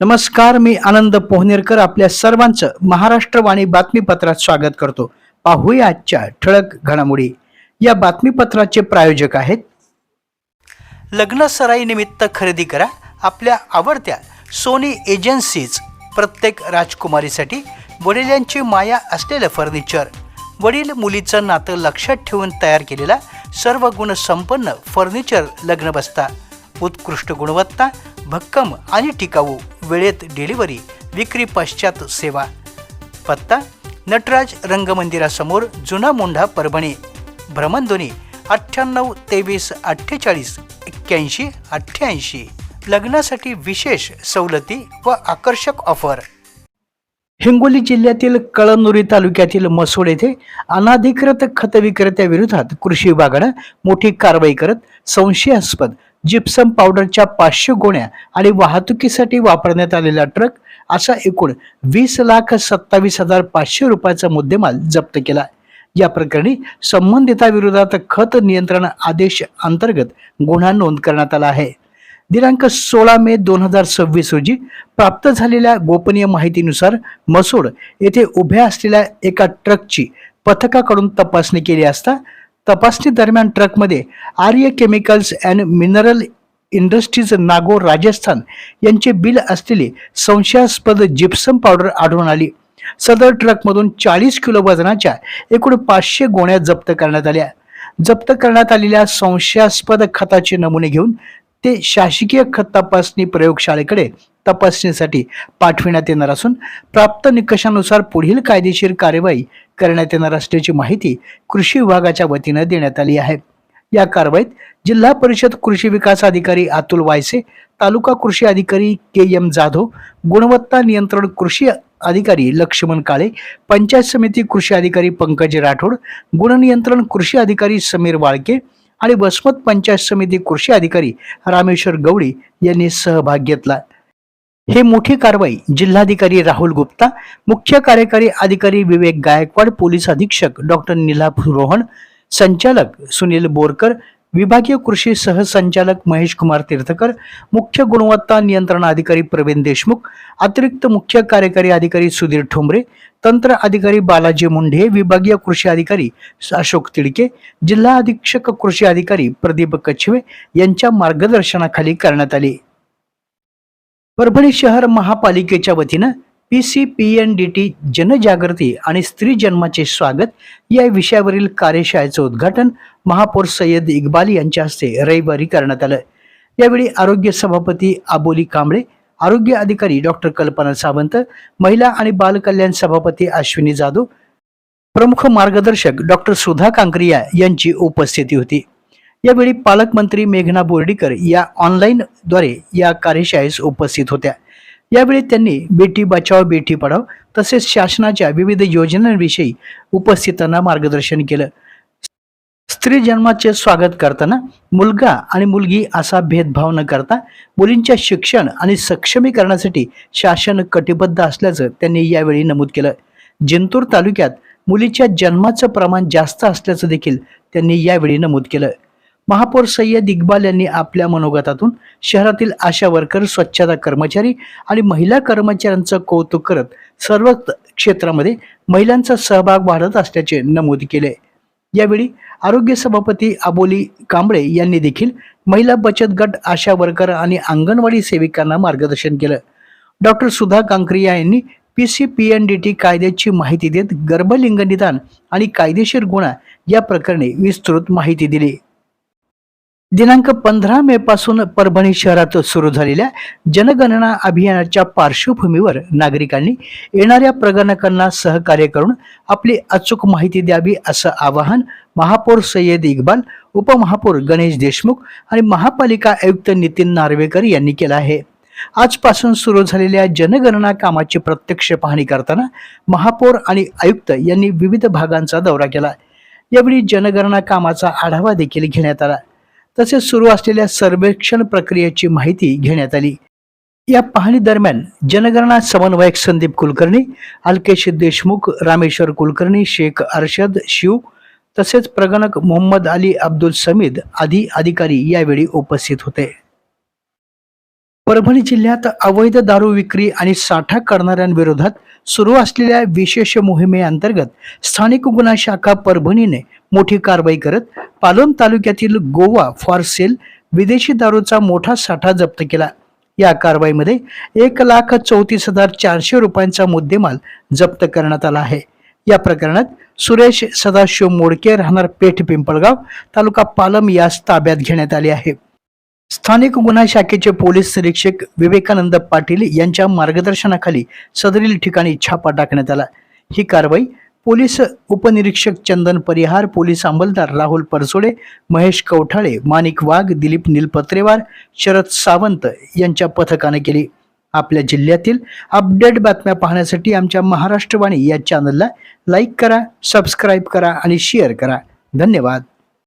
नमस्कार, मी आनंद पोहनेरकर आपल्या सर्वांचं महाराष्ट्रवाणी बातमीपत्रात स्वागत करतो. पाहूया आजच्या ठळक घडामोडी. या बातमीपत्राचे प्रायोजक आहेत लग्न सराई निमित्त खरेदी करा आपल्या आवडत्या सोनी एजन्सीज. प्रत्येक राजकुमारीसाठी वडिलांची माया असलेलं फर्निचर. वडील मुलीचं नातं लक्षात ठेवून तयार केलेला सर्व गुणसंपन्न फर्निचर लग्न बसता. उत्कृष्ट गुणवत्ता, भक्कम आणि टिकाऊ, वेळेत डिलिव्हरी, विक्री पश्चात सेवा. पत्ता नटराज रंगमंदिरासमोर, जुना मोंढा, परभणी. भ्रमणध्वनी 9823488188. लग्नासाठी विशेष सवलती व आकर्षक ऑफर. हिंगोली जिल्ह्यातील कळमनुरी तालुक्यातील मसोड येथे अनाधिकृत खत विक्रेत्याविरोधात कृषी विभागानं मोठी कारवाई करत संशयास्पद जिप्सम पावडरच्या 500 गोण्या आणि वाहतुकीसाठी वापरण्यात आलेला ट्रक असा एकूण 20,27,500 रुपयाचा मुद्देमाल जप्त केला. या प्रकरणी संबंधिताविरोधात खत नियंत्रण आदेश अंतर्गत गुन्हा नोंद करण्यात आला आहे. दिनांक 16 मे 2026 रोजी प्राप्त झालेल्या गोपनीय माहितीनुसार मसोड येथे उभ्या असलेल्या एका ट्रकची पथकाकडून तपासणी केली असता तपासणी दरम्यान ट्रकमध्ये आर्य chemicals and mineral industries Nagaur Rajasthan यांचे बिल असलेली संशयास्पद जिप्सम पावडर आढळून आली. सदर ट्रकमधून 40 किलो वजनाच्या एकूण 500 गोण्या जप्त करण्यात आल्या. जप्त करण्यात आलेल्या संशयास्पद खताचे नमुने घेऊन ते शासकीय खत तपासणी प्रयोगशाळेकडे तपासणीसाठी पाठविण्यात येणार असून प्राप्त निकषानुसार पुढील कायदेशीर कार्यवाही करण्यात येणार असल्याची माहिती कृषी विभागाच्या वतीनं देण्यात आली आहे. या कारवाईत जिल्हा परिषद कृषी विकास अधिकारी अतुल वायसे, तालुका कृषी अधिकारी के.एम. जाधव, गुणवत्ता नियंत्रण कृषी अधिकारी लक्ष्मण काळे, पंचायत समिती कृषी अधिकारी पंकज राठोड, गुणनियंत्रण कृषी अधिकारी समीर वाळके आणि वसमत पंचायत समिती कृषी अधिकारी रामेश्वर गवळी यांनी सहभाग घेतला. हे मोठी कारवाई जिल्हाधिकारी राहुल गुप्ता, मुख्य कार्यकारी अधिकारी विवेक गायकवाड, पोलीस अधीक्षक डॉक्टर नीलाभ रोहन, संचालक सुनील बोरकर, विभागीय कृषी सहसंचालक महेश कुमार तीर्थकर, मुख्य गुणवत्ता नियंत्रण अधिकारी प्रवीण देशमुख, अतिरिक्त मुख्य कार्यकारी अधिकारी सुधीर ठोंबरे, तंत्र अधिकारी बालाजी मुंढे, विभागीय कृषी अधिकारी अशोक तिडके, जिल्हा अधीक्षक कृषी अधिकारी प्रदीप कछवे यांच्या मार्गदर्शनाखाली करण्यात आली. परभणी शहर महापालिकेच्या वतीनं PCPNDT जनजागृती आणि स्त्री जन्माचे स्वागत या विषयावरील कार्यशाळेचं उद्घाटन महापौर सय्यद इक्बाल यांच्या हस्ते रविवारी करण्यात आलं. यावेळी आरोग्य सभापती आबोली कांबळे, आरोग्य अधिकारी डॉक्टर कल्पना सावंत, महिला आणि बाल कल्याण सभापती अश्विनी जाधव, प्रमुख मार्गदर्शक डॉक्टर सुधा कांकरिया यांची उपस्थिती होती. यावेळी पालकमंत्री मेघना बोर्डीकर या ऑनलाईन द्वारे या कार्यशाळेस उपस्थित होत्या. यावेळी त्यांनी बेटी बचाव बेटी पढाव तसेच शासनाच्या विविध योजनांविषयी उपस्थितांना मार्गदर्शन केलं. स्त्री जन्माचे स्वागत करताना मुलगा आणि मुलगी असा भेदभाव न करता मुलींच्या शिक्षण आणि सक्षमीकरणासाठी शासन कटिबद्ध असल्याचं त्यांनी यावेळी नमूद केलं. जिंतूर तालुक्यात मुलीच्या जन्माचं प्रमाण जास्त असल्याचं देखील त्यांनी यावेळी नमूद केलं. महापौर सय्यद इक्बाल यांनी आपल्या मनोगतातून शहरातील आशा वर्कर, स्वच्छता कर्मचारी आणि महिला कर्मचाऱ्यांचं कौतुक करत सर्व क्षेत्रामध्ये महिलांचा सहभाग वाढत असल्याचे नमूद केले. यावेळी आरोग्य सभापती आबोली कांबळे यांनी देखील महिला बचत गट, आशा वर्कर आणि अंगणवाडी सेविकांना मार्गदर्शन केलं. डॉक्टर सुधा कांकरिया यांनी PCPNDT कायद्याची माहिती देत गर्भलिंग निदान आणि कायदेशीर गुन्हा या प्रकरणी विस्तृत माहिती दिली. दिनांक 15 मे पासून परभणी शहरात सुरू झालेल्या जनगणना अभियानाच्या पार्श्वभूमीवर नागरिकांनी येणाऱ्या प्रगणकांना सहकार्य करून आपली अचूक माहिती द्यावी असं आवाहन महापौर सय्यद इक्बाल, उपमहापौर गणेश देशमुख आणि महापालिका आयुक्त नितीन नार्वेकर यांनी केलं आहे. आजपासून सुरू झालेल्या जनगणना कामाची प्रत्यक्ष पाहणी करताना महापौर आणि आयुक्त यांनी विविध भागांचा दौरा केला. यावेळी जनगणना कामाचा आढावा देखील घेण्यात आला. तसेच सुरू असलेल्या सर्वेक्षण प्रक्रियेची माहिती घेण्यात आली. या पाहणी दरम्यान जनगणना समन्वयक संदीप कुलकर्णी, अल्केश देशमुख, रामेश्वर कुलकर्णी, शेख अर्शद शिव तसेच प्रगणक मोहम्मद अली अब्दुल समीद आदी अधिकारी यावेळी उपस्थित होते. परभणी जिल्ह्यात अवैध दारू विक्री आणि साठा करणाऱ्यांविरोधात सुरू असलेल्या विशेष मोहिमेअंतर्गत स्थानिक गुन्हा शाखा परभणीने मोठी कारवाई करत पालम तालुक्यातील गोवा फॉर सेल विदेशी दारूचा मोठा साठा जप्त केला. या कारवाईमध्ये 1,34,400 रुपयांचा मुद्देमाल जप्त करण्यात आला आहे. या प्रकरणात सुरेश सदाशिव मोडके राहणार पेठ पिंपळगाव तालुका पालम यास ताब्यात घेण्यात आले आहे. स्थानिक गुन्हा शाखेचे पोलीस निरीक्षक विवेकानंद पाटील यांच्या मार्गदर्शनाखाली सदरील ठिकाणी छापा टाकण्यात आला. ही कारवाई पोलीस उपनिरीक्षक चंदन परिहार, पोलीस अंमलदार राहुल परसोडे, महेश कवठाळे, माणिक वाघ, दिलीप नीलपत्रेवार, शरद सावंत यांच्या पथकाने केली. आपल्या जिल्ह्यातील अपडेट बातम्या पाहण्यासाठी आमच्या महाराष्ट्रवाणी या चॅनलला लाईक करा, सबस्क्राईब करा आणि शेअर करा. धन्यवाद.